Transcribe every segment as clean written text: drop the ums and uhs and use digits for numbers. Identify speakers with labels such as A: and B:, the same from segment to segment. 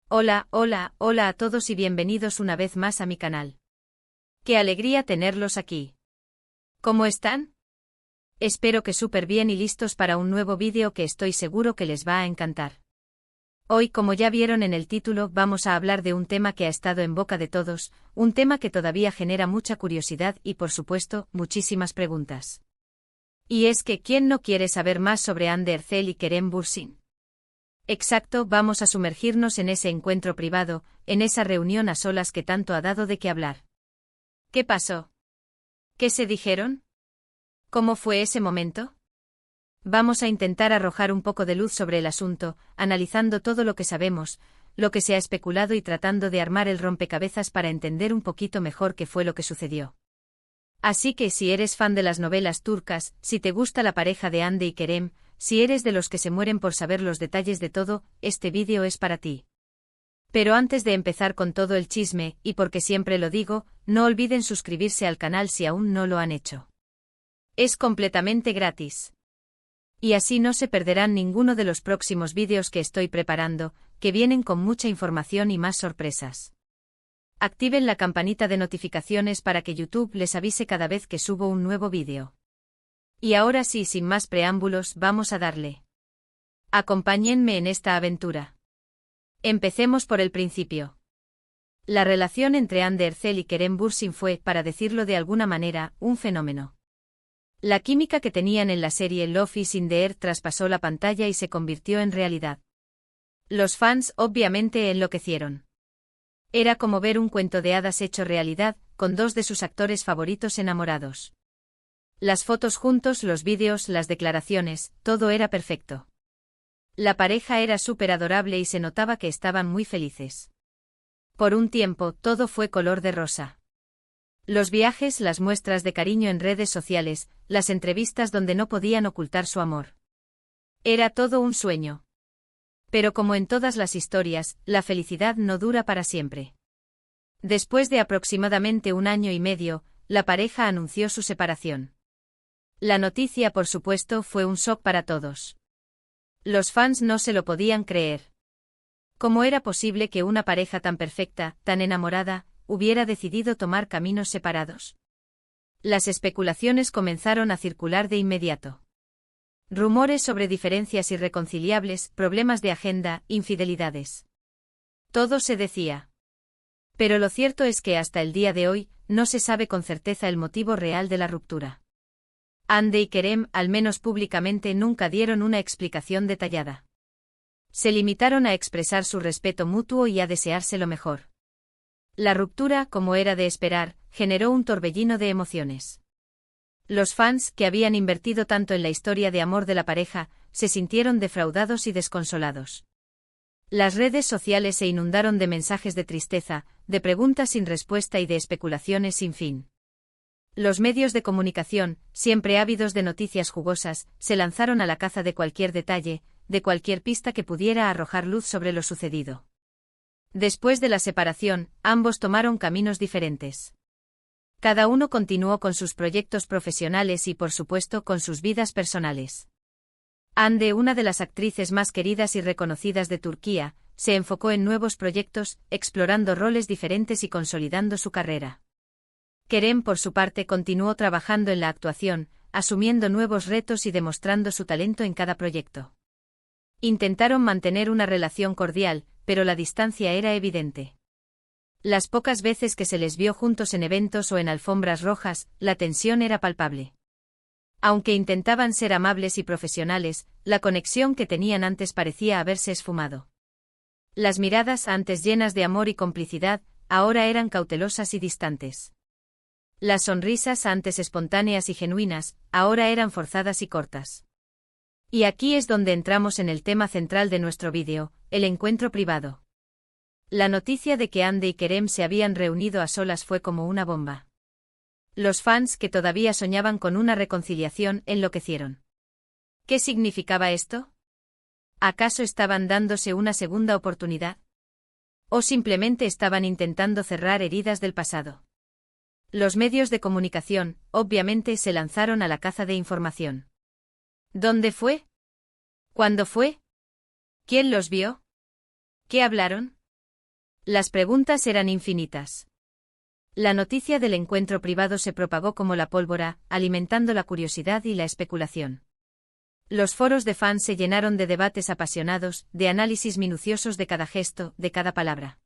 A: Hola, hola, hola a todos y bienvenidos una vez más a mi canal. ¡Qué alegría tenerlos aquí! ¿Cómo están? Espero que súper bien y listos para un nuevo vídeo que estoy seguro que les va a encantar. Hoy, como ya vieron en el título, vamos a hablar de un tema que ha estado en boca de todos, un tema que todavía genera mucha curiosidad y, por supuesto, muchísimas preguntas. Y es que, ¿quién no quiere saber más sobre Hande Erçel y Kerem Bürsin? Exacto, vamos a sumergirnos en ese encuentro privado, en esa reunión a solas que tanto ha dado de qué hablar. ¿Qué pasó? ¿Qué se dijeron? ¿Cómo fue ese momento? Vamos a intentar arrojar un poco de luz sobre el asunto, analizando todo lo que sabemos, lo que se ha especulado y tratando de armar el rompecabezas para entender un poquito mejor qué fue lo que sucedió. Así que si eres fan de las novelas turcas, si te gusta la pareja de Hande y Kerem, si eres de los que se mueren por saber los detalles de todo, este vídeo es para ti. Pero antes de empezar con todo el chisme, y porque siempre lo digo, no olviden suscribirse al canal si aún no lo han hecho. Es completamente gratis. Y así no se perderán ninguno de los próximos vídeos que estoy preparando, que vienen con mucha información y más sorpresas. Activen la campanita de notificaciones para que YouTube les avise cada vez que subo un nuevo vídeo. Y ahora sí, sin más preámbulos, vamos a darle. Acompáñenme en esta aventura. Empecemos por el principio. La relación entre Hande Erçel y Kerem Bürsin fue, para decirlo de alguna manera, un fenómeno. La química que tenían en la serie Love is in the Air traspasó la pantalla y se convirtió en realidad. Los fans obviamente enloquecieron. Era como ver un cuento de hadas hecho realidad, con dos de sus actores favoritos enamorados. Las fotos juntos, los vídeos, las declaraciones, todo era perfecto. La pareja era súper adorable y se notaba que estaban muy felices. Por un tiempo, todo fue color de rosa. Los viajes, las muestras de cariño en redes sociales, las entrevistas donde no podían ocultar su amor. Era todo un sueño. Pero como en todas las historias, la felicidad no dura para siempre. Después de aproximadamente 1 año y medio, la pareja anunció su separación. La noticia, por supuesto, fue un shock para todos. Los fans no se lo podían creer. ¿Cómo era posible que una pareja tan perfecta, tan enamorada, hubiera decidido tomar caminos separados? Las especulaciones comenzaron a circular de inmediato. Rumores sobre diferencias irreconciliables, problemas de agenda, infidelidades. Todo se decía. Pero lo cierto es que hasta el día de hoy, no se sabe con certeza el motivo real de la ruptura. Hande y Kerem, al menos públicamente, nunca dieron una explicación detallada. Se limitaron a expresar su respeto mutuo y a desearse lo mejor. La ruptura, como era de esperar, generó un torbellino de emociones. Los fans, que habían invertido tanto en la historia de amor de la pareja, se sintieron defraudados y desconsolados. Las redes sociales se inundaron de mensajes de tristeza, de preguntas sin respuesta y de especulaciones sin fin. Los medios de comunicación, siempre ávidos de noticias jugosas, se lanzaron a la caza de cualquier detalle, de cualquier pista que pudiera arrojar luz sobre lo sucedido. Después de la separación, ambos tomaron caminos diferentes. Cada uno continuó con sus proyectos profesionales y, por supuesto, con sus vidas personales. Hande, una de las actrices más queridas y reconocidas de Turquía, se enfocó en nuevos proyectos, explorando roles diferentes y consolidando su carrera. Kerem, por su parte, continuó trabajando en la actuación, asumiendo nuevos retos y demostrando su talento en cada proyecto. Intentaron mantener una relación cordial, pero la distancia era evidente. Las pocas veces que se les vio juntos en eventos o en alfombras rojas, la tensión era palpable. Aunque intentaban ser amables y profesionales, la conexión que tenían antes parecía haberse esfumado. Las miradas, antes llenas de amor y complicidad, ahora eran cautelosas y distantes. Las sonrisas, antes espontáneas y genuinas, ahora eran forzadas y cortas. Y aquí es donde entramos en el tema central de nuestro vídeo, el encuentro privado. La noticia de que Hande y Kerem se habían reunido a solas fue como una bomba. Los fans, que todavía soñaban con una reconciliación, enloquecieron. ¿Qué significaba esto? ¿Acaso estaban dándose una segunda oportunidad? ¿O simplemente estaban intentando cerrar heridas del pasado? Los medios de comunicación, obviamente, se lanzaron a la caza de información. ¿Dónde fue? ¿Cuándo fue? ¿Quién los vio? ¿Qué hablaron? Las preguntas eran infinitas. La noticia del encuentro privado se propagó como la pólvora, alimentando la curiosidad y la especulación. Los foros de fans se llenaron de debates apasionados, de análisis minuciosos de cada gesto, de cada palabra.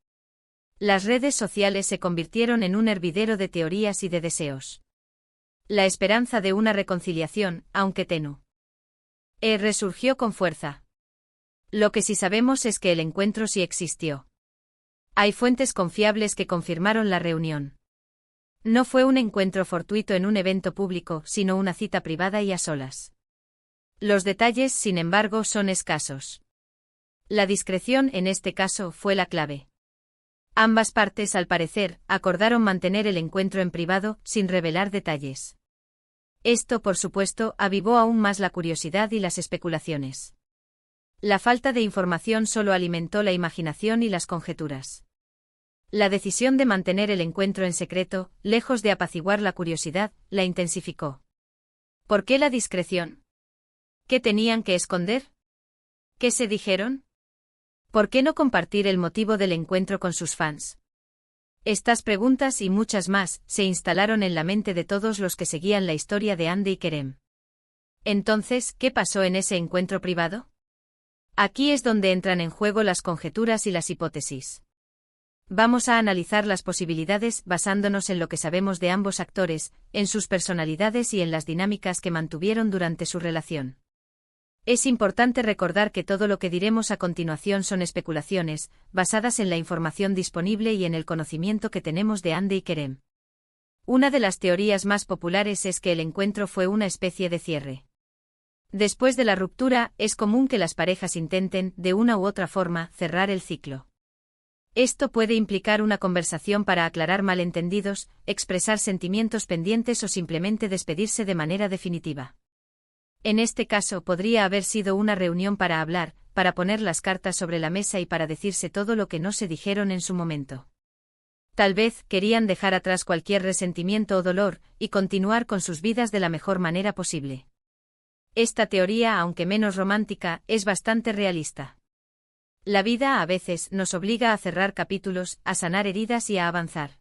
A: Las redes sociales se convirtieron en un hervidero de teorías y de deseos. La esperanza de una reconciliación, aunque tenue, resurgió con fuerza. Lo que sí sabemos es que el encuentro sí existió. Hay fuentes confiables que confirmaron la reunión. No fue un encuentro fortuito en un evento público, sino una cita privada y a solas. Los detalles, sin embargo, son escasos. La discreción, en este caso, fue la clave. Ambas partes, al parecer, acordaron mantener el encuentro en privado, sin revelar detalles. Esto, por supuesto, avivó aún más la curiosidad y las especulaciones. La falta de información solo alimentó la imaginación y las conjeturas. La decisión de mantener el encuentro en secreto, lejos de apaciguar la curiosidad, la intensificó. ¿Por qué la discreción? ¿Qué tenían que esconder? ¿Qué se dijeron? ¿Por qué no compartir el motivo del encuentro con sus fans? Estas preguntas y muchas más se instalaron en la mente de todos los que seguían la historia de Hande y Kerem. Entonces, ¿qué pasó en ese encuentro privado? Aquí es donde entran en juego las conjeturas y las hipótesis. Vamos a analizar las posibilidades basándonos en lo que sabemos de ambos actores, en sus personalidades y en las dinámicas que mantuvieron durante su relación. Es importante recordar que todo lo que diremos a continuación son especulaciones, basadas en la información disponible y en el conocimiento que tenemos de Hande y Kerem. Una de las teorías más populares es que el encuentro fue una especie de cierre. Después de la ruptura, es común que las parejas intenten, de una u otra forma, cerrar el ciclo. Esto puede implicar una conversación para aclarar malentendidos, expresar sentimientos pendientes o simplemente despedirse de manera definitiva. En este caso podría haber sido una reunión para hablar, para poner las cartas sobre la mesa y para decirse todo lo que no se dijeron en su momento. Tal vez querían dejar atrás cualquier resentimiento o dolor, y continuar con sus vidas de la mejor manera posible. Esta teoría, aunque menos romántica, es bastante realista. La vida a veces nos obliga a cerrar capítulos, a sanar heridas y a avanzar.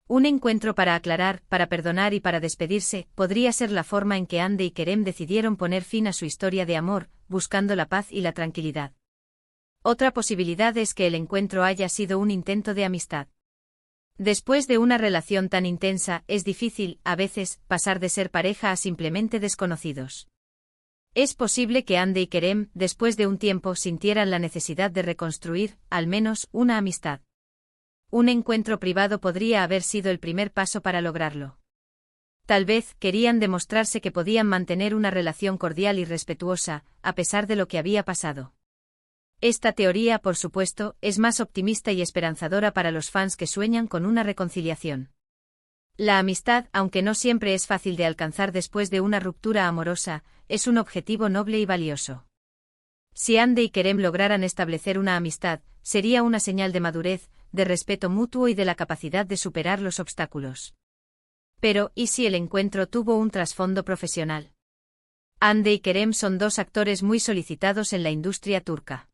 A: Un encuentro para aclarar, para perdonar y para despedirse, podría ser la forma en que Hande y Kerem decidieron poner fin a su historia de amor, buscando la paz y la tranquilidad. Otra posibilidad es que el encuentro haya sido un intento de amistad. Después de una relación tan intensa, es difícil, a veces, pasar de ser pareja a simplemente desconocidos. Es posible que Hande y Kerem, después de un tiempo, sintieran la necesidad de reconstruir, al menos, una amistad. Un encuentro privado podría haber sido el primer paso para lograrlo. Tal vez querían demostrarse que podían mantener una relación cordial y respetuosa, a pesar de lo que había pasado. Esta teoría, por supuesto, es más optimista y esperanzadora para los fans que sueñan con una reconciliación. La amistad, aunque no siempre es fácil de alcanzar después de una ruptura amorosa, es un objetivo noble y valioso. Si Hande y Kerem lograran establecer una amistad, sería una señal de madurez, de respeto mutuo y de la capacidad de superar los obstáculos. Pero, ¿y si el encuentro tuvo un trasfondo profesional? Hande y Kerem son dos actores muy solicitados en la industria turca.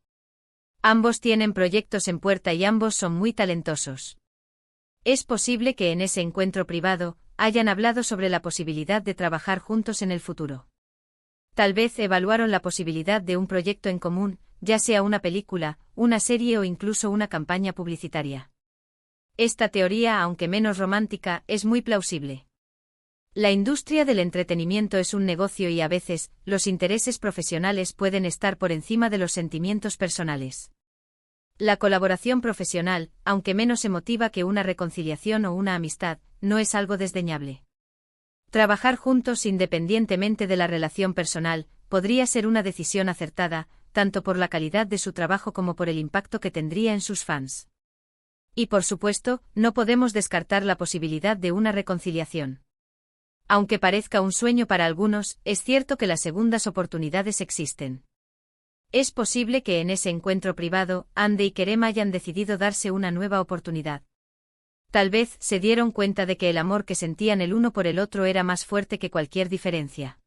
A: Ambos tienen proyectos en puerta y ambos son muy talentosos. Es posible que en ese encuentro privado, hayan hablado sobre la posibilidad de trabajar juntos en el futuro. Tal vez evaluaron la posibilidad de un proyecto en común, ya sea una película, una serie o incluso una campaña publicitaria. Esta teoría, aunque menos romántica, es muy plausible. La industria del entretenimiento es un negocio y a veces, los intereses profesionales pueden estar por encima de los sentimientos personales. La colaboración profesional, aunque menos emotiva que una reconciliación o una amistad, no es algo desdeñable. Trabajar juntos independientemente de la relación personal, podría ser una decisión acertada, tanto por la calidad de su trabajo como por el impacto que tendría en sus fans. Y por supuesto, no podemos descartar la posibilidad de una reconciliación. Aunque parezca un sueño para algunos, es cierto que las segundas oportunidades existen. Es posible que en ese encuentro privado, Hande y Kerem hayan decidido darse una nueva oportunidad. Tal vez se dieron cuenta de que el amor que sentían el uno por el otro era más fuerte que cualquier diferencia.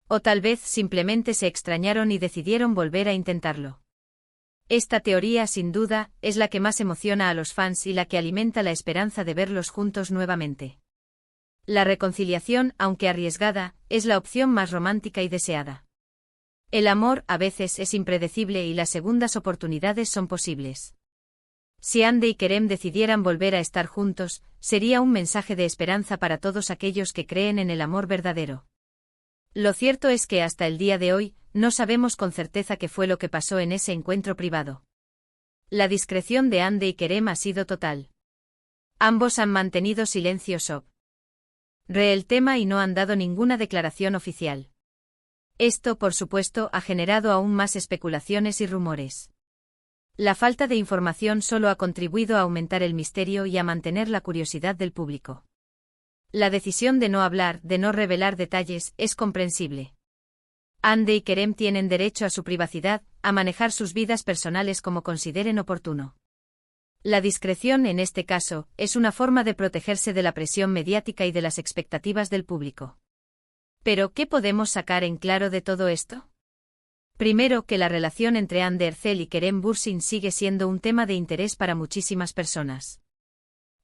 A: O tal vez simplemente se extrañaron y decidieron volver a intentarlo. Esta teoría, sin duda, es la que más emociona a los fans y la que alimenta la esperanza de verlos juntos nuevamente. La reconciliación, aunque arriesgada, es la opción más romántica y deseada. El amor, a veces, es impredecible y las segundas oportunidades son posibles. Si Andy y Kerem decidieran volver a estar juntos, sería un mensaje de esperanza para todos aquellos que creen en el amor verdadero. Lo cierto es que hasta el día de hoy, no sabemos con certeza qué fue lo que pasó en ese encuentro privado. La discreción de Andy y Kerem ha sido total. Ambos han mantenido silencio sobre el tema y no han dado ninguna declaración oficial. Esto, por supuesto, ha generado aún más especulaciones y rumores. La falta de información solo ha contribuido a aumentar el misterio y a mantener la curiosidad del público. La decisión de no hablar, de no revelar detalles, es comprensible. Andy y Kerem tienen derecho a su privacidad, a manejar sus vidas personales como consideren oportuno. La discreción, en este caso, es una forma de protegerse de la presión mediática y de las expectativas del público. Pero, ¿qué podemos sacar en claro de todo esto? Primero, que la relación entre Ander Ercel y Kerem Bürsin sigue siendo un tema de interés para muchísimas personas.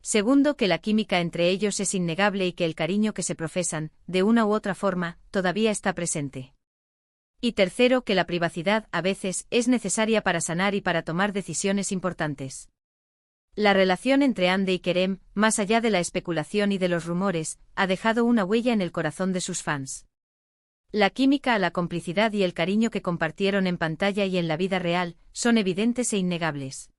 A: Segundo, que la química entre ellos es innegable y que el cariño que se profesan, de una u otra forma, todavía está presente. Y tercero, que la privacidad, a veces, es necesaria para sanar y para tomar decisiones importantes. La relación entre Andy y Kerem, más allá de la especulación y de los rumores, ha dejado una huella en el corazón de sus fans. La química, la complicidad y el cariño que compartieron en pantalla y en la vida real, son evidentes e innegables.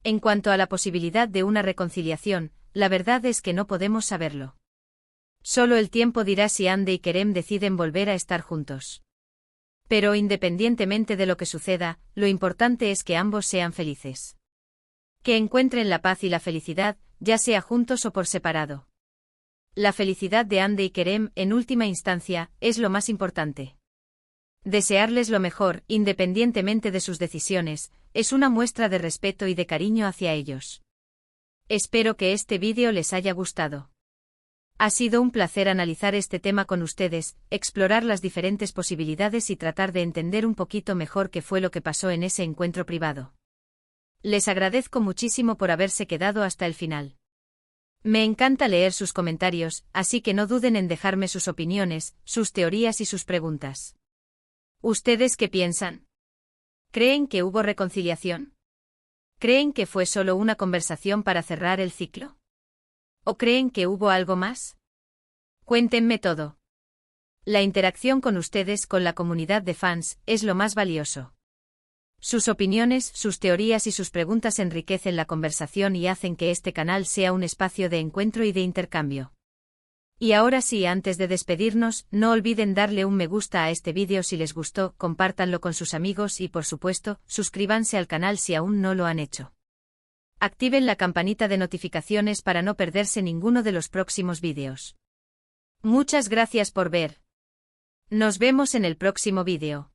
A: En cuanto a la posibilidad de una reconciliación, la verdad es que no podemos saberlo. Solo el tiempo dirá si Andy y Kerem deciden volver a estar juntos. Pero independientemente de lo que suceda, lo importante es que ambos sean felices. Que encuentren la paz y la felicidad, ya sea juntos o por separado. La felicidad de Andy y Kerem, en última instancia, es lo más importante. Desearles lo mejor, independientemente de sus decisiones, es una muestra de respeto y de cariño hacia ellos. Espero que este vídeo les haya gustado. Ha sido un placer analizar este tema con ustedes, explorar las diferentes posibilidades y tratar de entender un poquito mejor qué fue lo que pasó en ese encuentro privado. Les agradezco muchísimo por haberse quedado hasta el final. Me encanta leer sus comentarios, así que no duden en dejarme sus opiniones, sus teorías y sus preguntas. ¿Ustedes qué piensan? ¿Creen que hubo reconciliación? ¿Creen que fue solo una conversación para cerrar el ciclo? ¿O creen que hubo algo más? Cuéntenme todo. La interacción con ustedes, con la comunidad de fans, es lo más valioso. Sus opiniones, sus teorías y sus preguntas enriquecen la conversación y hacen que este canal sea un espacio de encuentro y de intercambio. Y ahora sí, antes de despedirnos, no olviden darle un me gusta a este vídeo si les gustó, compártanlo con sus amigos y, por supuesto, suscríbanse al canal si aún no lo han hecho. Activen la campanita de notificaciones para no perderse ninguno de los próximos vídeos. Muchas gracias por ver. Nos vemos en el próximo vídeo.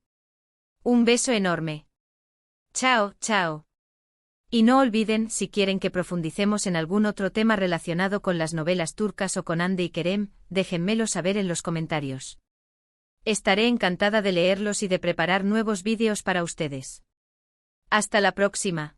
A: Un beso enorme. Chao, chao. Y no olviden, si quieren que profundicemos en algún otro tema relacionado con las novelas turcas o con Andy y Kerem, déjenmelo saber en los comentarios. Estaré encantada de leerlos y de preparar nuevos vídeos para ustedes. Hasta la próxima.